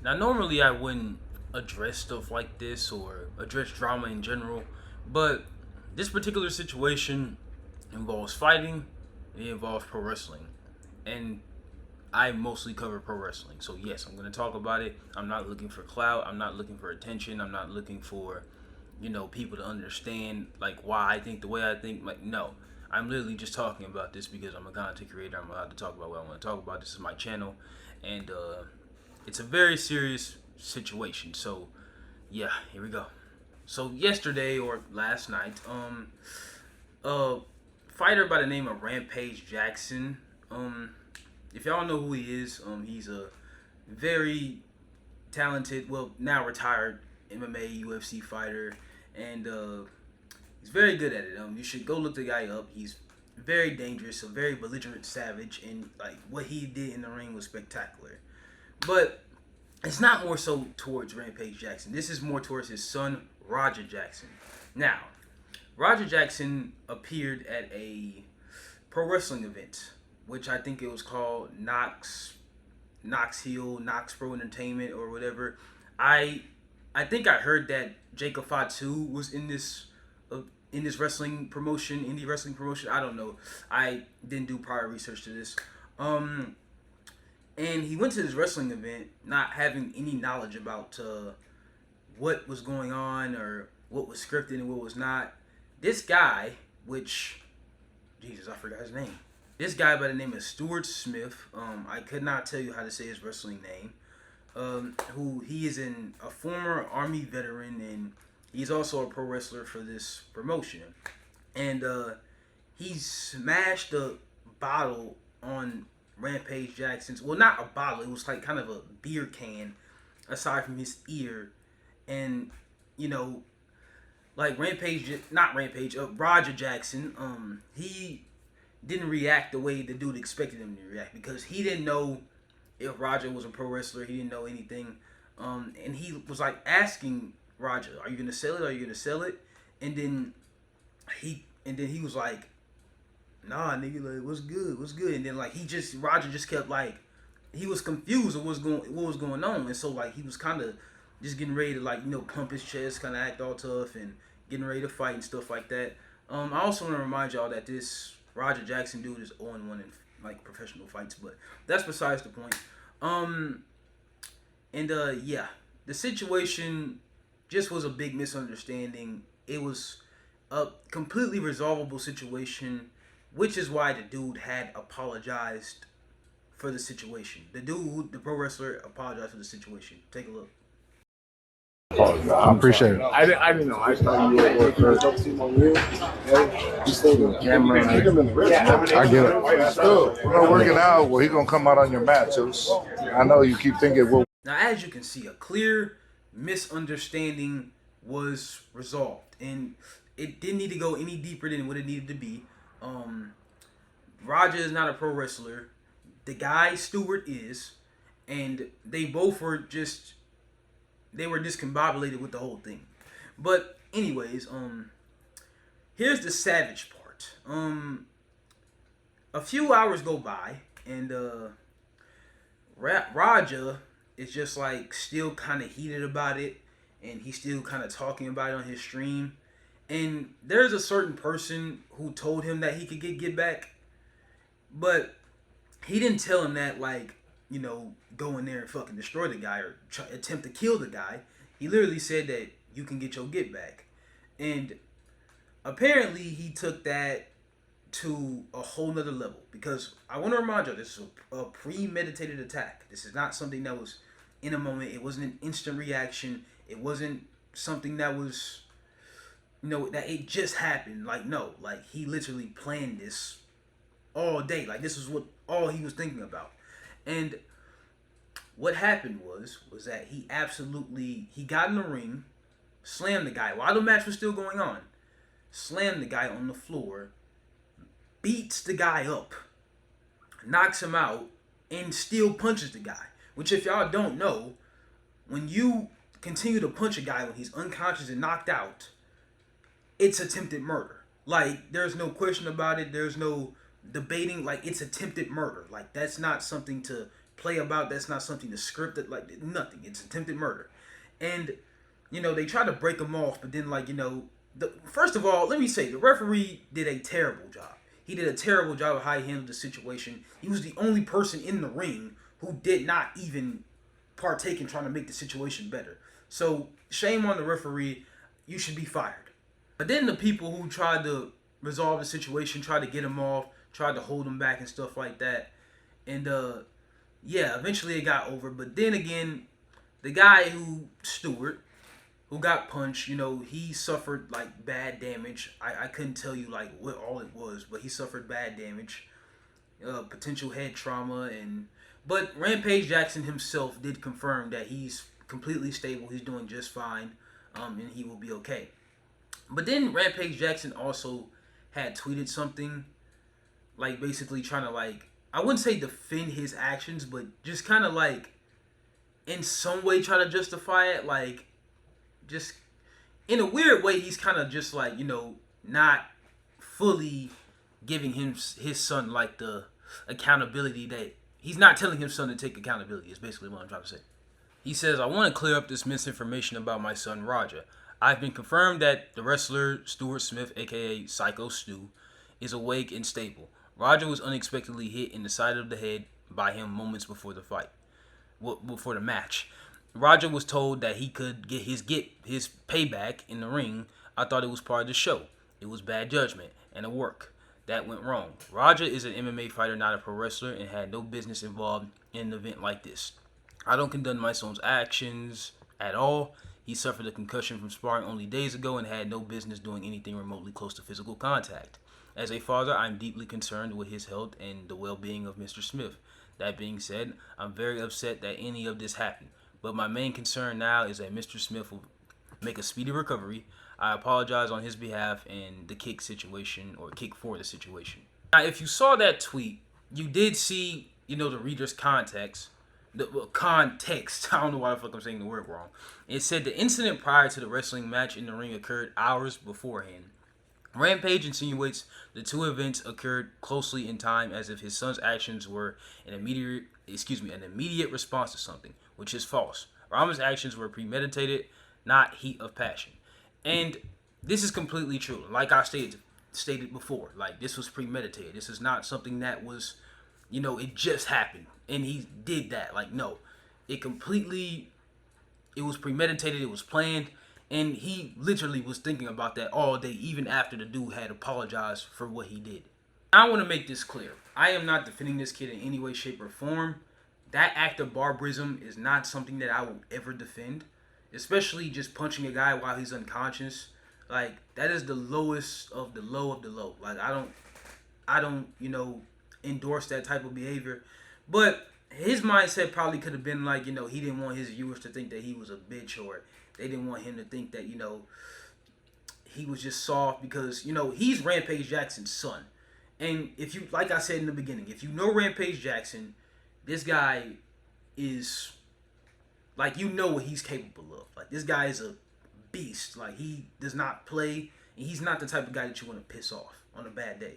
Now, normally I wouldn't address stuff like this or address drama in general, but this particular situation involves fighting, it involves pro wrestling, and I mostly cover pro wrestling. So, yes, I'm going to talk about it. I'm not looking for clout, I'm not looking for attention, I'm not looking for, people to understand, like, why I think the way I think. Like, no. I'm literally just talking about this because I'm a content creator. I'm allowed to talk about what I want to talk about. This is my channel, and it's a very serious situation. So, yeah, here we go. So yesterday or last night, a fighter by the name of Rampage Jackson. If y'all know who he is, he's a very talented, well, now retired MMA UFC fighter, and he's very good at it. You should go look the guy up. He's very dangerous, a very belligerent savage, and like what he did in the ring was spectacular. But it's not more so towards Rampage Jackson. This is more towards his son, Roger Jackson. Now, Roger Jackson appeared at a pro wrestling event, which I think it was called Knox Pro Entertainment or whatever. I think I heard that Jacob Fatu was in this wrestling promotion, indie wrestling promotion. I don't know. I didn't do prior research to this. And he went to this wrestling event not having any knowledge about what was going on or what was scripted and what was not. This guy, which, Jesus, I forgot his name. This guy by the name of Stuart Smith, I could not tell you how to say his wrestling name, who he is a former Army veteran, and he's also a pro wrestler for this promotion. And he smashed a bottle on Rampage Jackson's, well, not a bottle, it was like kind of a beer can aside from his ear. And, like Roger Jackson, he didn't react the way the dude expected him to react because he didn't know if Roger was a pro wrestler. He didn't know anything. And he was like asking Roger, "Are you gonna sell it? Are you gonna sell it?" And then he was like, "Nah, nigga, like what's good? What's good?" And then like Roger just kept like he was confused of what was going on, and so like he was kind of just getting ready to like pump his chest, kind of act all tough and getting ready to fight and stuff like that. I also want to remind y'all that this Roger Jackson dude is 0-1 in like professional fights, but that's besides the point. Yeah, the situation just was a big misunderstanding. It was a completely resolvable situation, which is why the dude had apologized for the situation. The pro wrestler, apologized for the situation. Take a look. I appreciate it. I didn't know. I thought you were first. Camera. I get it. We're gonna work it out. Well, he's gonna come out on your mat, too. I know you keep thinking, well. Now, as you can see, a clear misunderstanding was resolved, and it didn't need to go any deeper than what it needed to be. Roger is not a pro wrestler. The guy Stewart is, and they both were discombobulated with the whole thing. But anyways, here's the savage part. A few hours go by, and Raja is just like still kind of heated about it, and he's still kind of talking about it on his stream. And there's a certain person who told him that he could get back, but he didn't tell him that like go in there and fucking destroy the guy or attempt to kill the guy. He literally said that you can get your get back, and apparently he took that to a whole nother level, because I want to remind you, this is a premeditated attack. This is not something that was in a moment. It wasn't an instant reaction. It wasn't something that was that it just happened. Like, no, like he literally planned this all day. Like, this is what all he was thinking about. And what happened was that he got in the ring, slammed the guy while the match was still going on, slammed the guy on the floor, beats the guy up, knocks him out, and still punches the guy. Which, if y'all don't know, when you continue to punch a guy when he's unconscious and knocked out, it's attempted murder. Like, there's no question about it. There's no debating. Like, it's attempted murder. Like, that's not something to play about. That's not something to script it. Like nothing. It's attempted murder, and they try to break him off, but then first of all, let me say the referee did a terrible job. He did a terrible job of how he handled the situation. He was the only person in the ring who did not even partake in trying to make the situation better. So shame on the referee. You should be fired. But then the people who tried to resolve the situation, tried to get him off, tried to hold him back and stuff like that. And eventually it got over. But then again, the guy Stewart, who got punched, he suffered like bad damage. I couldn't tell you like what all it was, but he suffered bad damage, potential head trauma, but Rampage Jackson himself did confirm that he's completely stable. He's doing just fine, and he will be okay. But then Rampage Jackson also had tweeted something, like basically trying to I wouldn't say defend his actions, but just kind of in some way try to justify it, just in a weird way. He's kind of just not fully giving his son the accountability that he's not telling his son to take accountability is basically what I'm trying to say. He says, I want to clear up this misinformation about my son Roger. I've been confirmed that the wrestler Stuart Smith, aka Psycho Stu, is awake and stable. Roger was unexpectedly hit in the side of the head by him moments before the fight. Before the match. Roger was told that he could get his payback in the ring. I thought it was part of the show. It was bad judgment and a work. That went wrong. Roger is an MMA fighter, not a pro wrestler, and had no business involved in an event like this. I don't condone my son's actions at all. He suffered a concussion from sparring only days ago and had no business doing anything remotely close to physical contact. As a father, I'm deeply concerned with his health and the well-being of Mr. Smith. That being said, I'm very upset that any of this happened. But my main concern now is that Mr. Smith will make a speedy recovery. I apologize on his behalf and the kick for the situation. Now, if you saw that tweet, you did see, the reader's context. The context. I don't know why the fuck I'm saying the word wrong. It said the incident prior to the wrestling match in the ring occurred hours beforehand. Rampage insinuates the two events occurred closely in time, as if his son's actions were an immediate response to something, which is false. Rama's actions were premeditated, not heat of passion. And this is completely true. Like I stated before, this was premeditated. This is not something that was, it just happened and he did that. No, it was premeditated. It was planned. And he literally was thinking about that all day, even after the dude had apologized for what he did. I want to make this clear. I am not defending this kid in any way, shape, or form. That act of barbarism is not something that I will ever defend. Especially just punching a guy while he's unconscious. That is the lowest of the low of the low. I don't, endorse that type of behavior. But his mindset probably could have been he didn't want his viewers to think that he was a bitch, or they didn't want him to think that, he was just soft because, he's Rampage Jackson's son. And if you, like I said in the beginning, if you know Rampage Jackson, this guy is, what he's capable of. This guy is a beast. He does not play, and he's not the type of guy that you want to piss off on a bad day.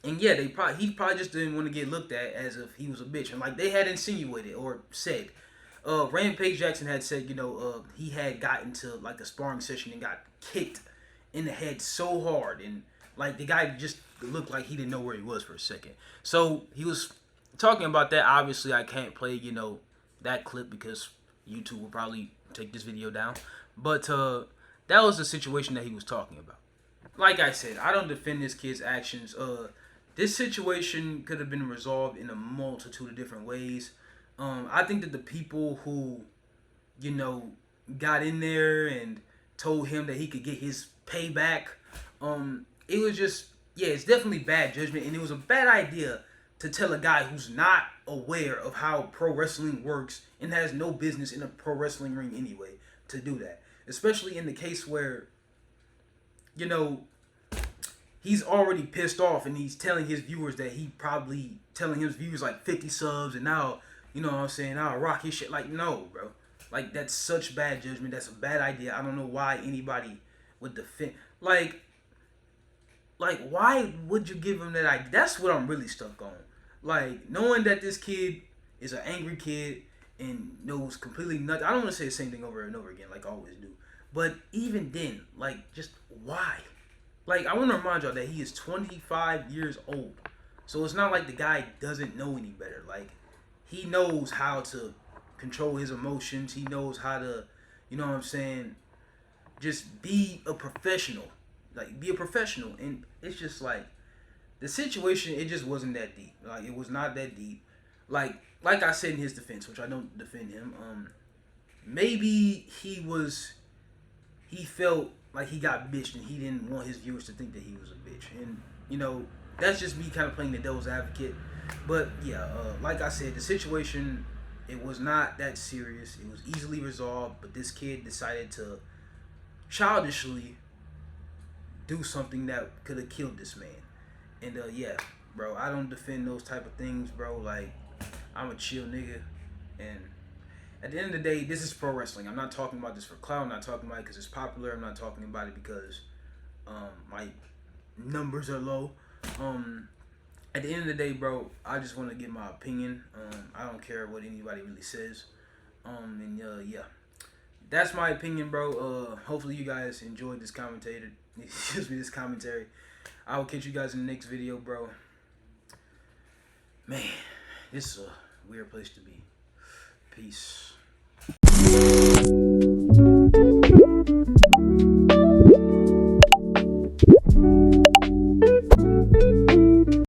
And yeah, he probably just didn't want to get looked at as if he was a bitch. And they had insinuated or said, Rampage Jackson had said, he had gotten to a sparring session and got kicked in the head so hard, and the guy just looked like he didn't know where he was for a second. So he was talking about that. Obviously, I can't play that clip because YouTube will probably take this video down. But that was the situation that he was talking about. Like I said, I don't defend this kid's actions. This situation could have been resolved in a multitude of different ways. I think that the people who, got in there and told him that he could get his payback, it was just, it's definitely bad judgment. And it was a bad idea to tell a guy who's not aware of how pro wrestling works and has no business in a pro wrestling ring anyway to do that. Especially in the case where, he's already pissed off and he's telling his viewers that he probably telling his viewers 50 subs and now, I'll rock his shit. No, bro. That's such bad judgment. That's a bad idea. I don't know why anybody would defend. Why would you give him that idea? That's what I'm really stuck on. Like, knowing that this kid is an angry kid and knows completely nothing. I don't want to say the same thing over and over again like I always do. But even then, like, just why? Like, I want to remind y'all that he is 25 years old. So it's not like the guy doesn't know any better. Like, he knows how to control his emotions. He knows how to, you know what I'm saying, just be a professional. Like, be a professional. And it's just like, the situation, it just wasn't that deep. Like, it was not that deep. Like I said in his defense, which I don't defend him, maybe he felt like he got bitched and he didn't want his viewers to think that he was a bitch. And, you know, that's just me kind of playing the devil's advocate. But, yeah, like I said, the situation, it was not that serious. It was easily resolved, but this kid decided to childishly do something that could have killed this man. And, yeah, bro, I don't defend those type of things, bro. Like, I'm a chill nigga. And at the end of the day, this is pro wrestling. I'm not talking about this for clout. I'm not talking about it because it's popular. I'm not talking about it because my numbers are low. At the end of the day, bro, I just want to give my opinion. I don't care what anybody really says. And yeah, that's my opinion, bro. Hopefully you guys enjoyed this this commentary. I will catch you guys in the next video, bro. Man, this is a weird place to be. Peace.